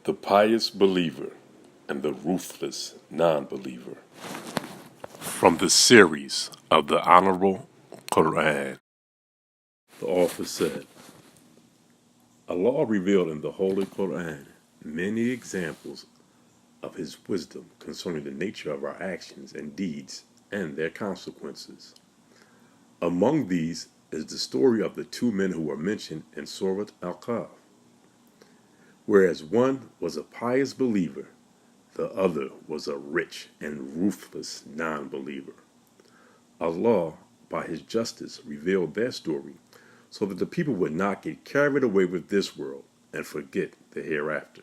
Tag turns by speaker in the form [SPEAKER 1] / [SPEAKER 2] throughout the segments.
[SPEAKER 1] The Pious Believer and the Ruthless Non-Believer. From the series of the Honorable Quran. The author said, Allah revealed in the Holy Quran many examples of His wisdom concerning the nature of our actions and deeds and their consequences. Among these is the story of the two men who were mentioned in Surah Al-Kahf. Whereas one was a pious believer, the other was a rich and ruthless non-believer. Allah, by His justice, revealed their story so that the people would not get carried away with this world and forget the hereafter.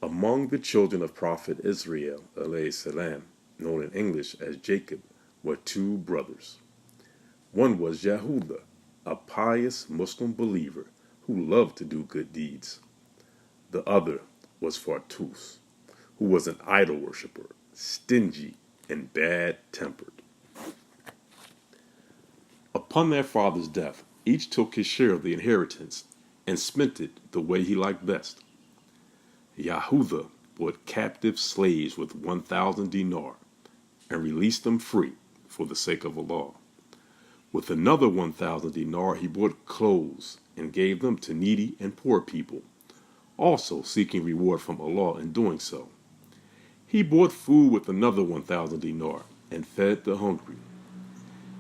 [SPEAKER 1] Among the children of Prophet Israel, alayhi salam, known in English as Jacob, were two brothers. One was Yahuda, a pious Muslim believer who loved to do good deeds. The other was Fartus, who was an idol worshiper, stingy and bad-tempered. Upon their father's death, each took his share of the inheritance and spent it the way he liked best. Yahuda bought captive slaves with 1,000 dinar and released them free for the sake of Allah. With another 1,000 dinar, he bought clothes and gave them to needy and poor people, also seeking reward from Allah in doing so. He bought food with another 1,000 dinar and fed the hungry.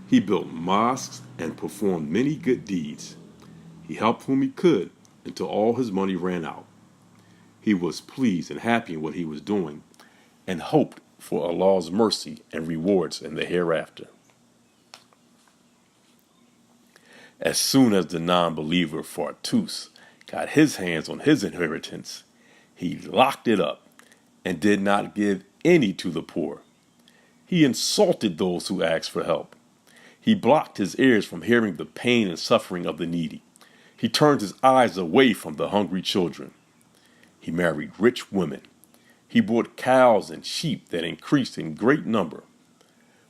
[SPEAKER 1] He built mosques and performed many good deeds. He helped whom he could until all his money ran out. He was pleased and happy in what he was doing and hoped for Allah's mercy and rewards in the hereafter. As soon as the non-believer Fartus got his hands on his inheritance, he locked it up and did not give any to the poor. He insulted those who asked for help. He blocked his ears from hearing the pain and suffering of the needy. He turned his eyes away from the hungry children. He married rich women. He bought cows and sheep that increased in great number.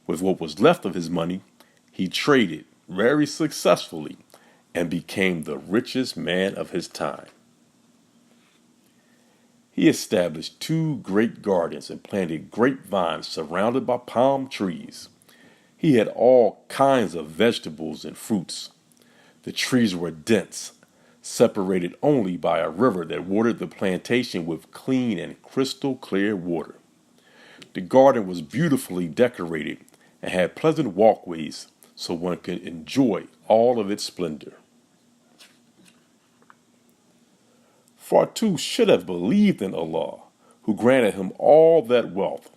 [SPEAKER 1] With what was left of his money, he traded very successfully and became the richest man of his time. He established 2 great gardens and planted grapevines surrounded by palm trees. He had all kinds of vegetables and fruits. The trees were dense, separated only by a river that watered the plantation with clean and crystal clear water. The garden was beautifully decorated and had pleasant walkways so one could enjoy all of its splendor. Fartus should have believed in Allah, who granted him all that wealth.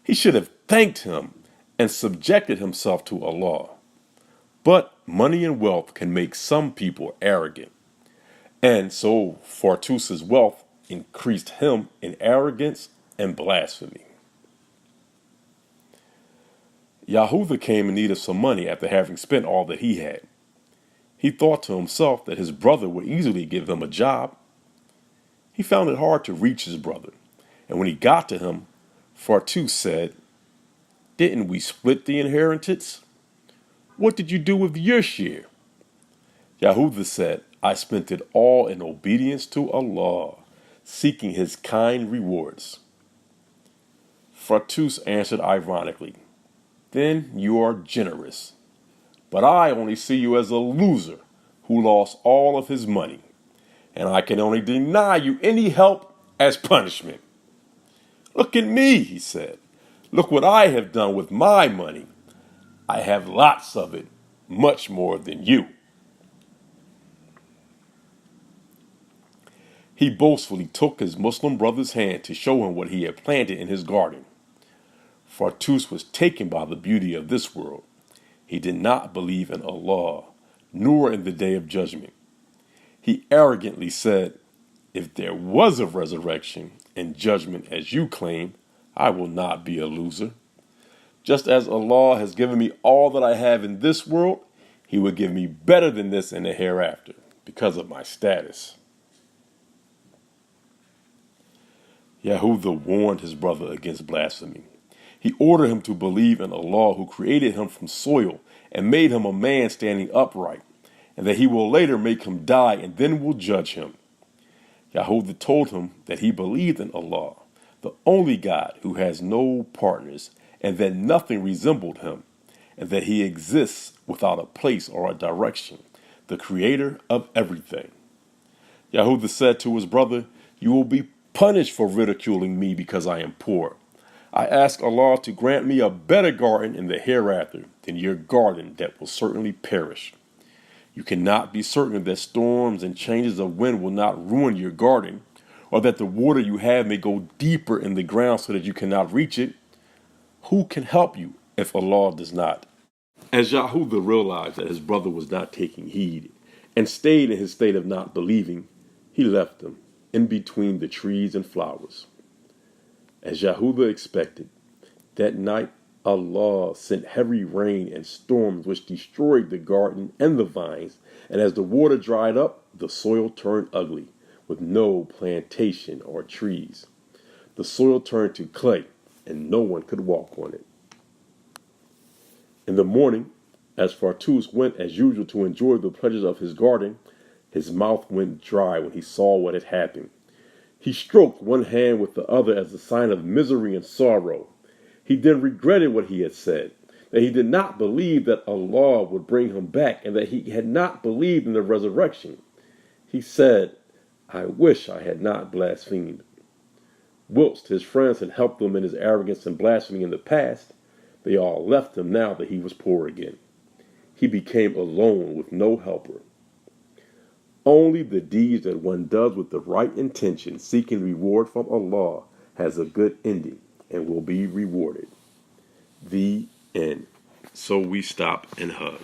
[SPEAKER 1] He should have thanked Him and subjected himself to Allah. But money and wealth can make some people arrogant. And so Fartus's wealth increased him in arrogance and blasphemy. Yahuda came in need of some money after having spent all that he had. He thought to himself that his brother would easily give him a job. He found it hard to reach his brother, and when he got to him, Fartus said, "Didn't we split the inheritance? What did you do with your share?" Yahuda said, "I spent it all in obedience to Allah, seeking His kind rewards." Fartus answered ironically, "Then you are generous, but I only see you as a loser who lost all of his money, and I can only deny you any help as punishment." "Look at me," he said. "Look what I have done with my money. I have lots of it, much more than you." He boastfully took his Muslim brother's hand to show him what he had planted in his garden. Fartus was taken by the beauty of this world. He did not believe in Allah, nor in the day of judgment. He arrogantly said, "If there was a resurrection and judgment as you claim, I will not be a loser. Just as Allah has given me all that I have in this world, He will give me better than this in the hereafter, because of my status." Yahuda warned his brother against blasphemy. He ordered him to believe in Allah, who created him from soil and made him a man standing upright, and that He will later make him die and then will judge him. Yahudah told him that he believed in Allah, the only God who has no partners, and that nothing resembled him, and that he exists without a place or a direction, the creator of everything. Yahudah said to his brother, "You will be punished for ridiculing me because I am poor. I ask Allah to grant me a better garden in the hereafter than your garden that will certainly perish. You cannot be certain that storms and changes of wind will not ruin your garden, or that the water you have may go deeper in the ground so that you cannot reach it. Who can help you if Allah does not?" As Yahudah realized that his brother was not taking heed and stayed in his state of not believing, he left him in between the trees and flowers. As Yahudah expected, that night Allah sent heavy rain and storms which destroyed the garden and the vines, and as the water dried up, the soil turned ugly, with no plantation or trees. The soil turned to clay, and no one could walk on it. In the morning, as Fartus went as usual to enjoy the pleasures of his garden, his mouth went dry when he saw what had happened. He stroked one hand with the other as a sign of misery and sorrow. He then regretted what he had said, that he did not believe that Allah would bring him back, and that he had not believed in the resurrection. He said, "I wish I had not blasphemed." Whilst his friends had helped him in his arrogance and blasphemy in the past, they all left him now that he was poor again. He became alone with no helper. Only the deeds that one does with the right intention, seeking reward from Allah, has a good ending and will be rewarded. The end. So we stop and hug.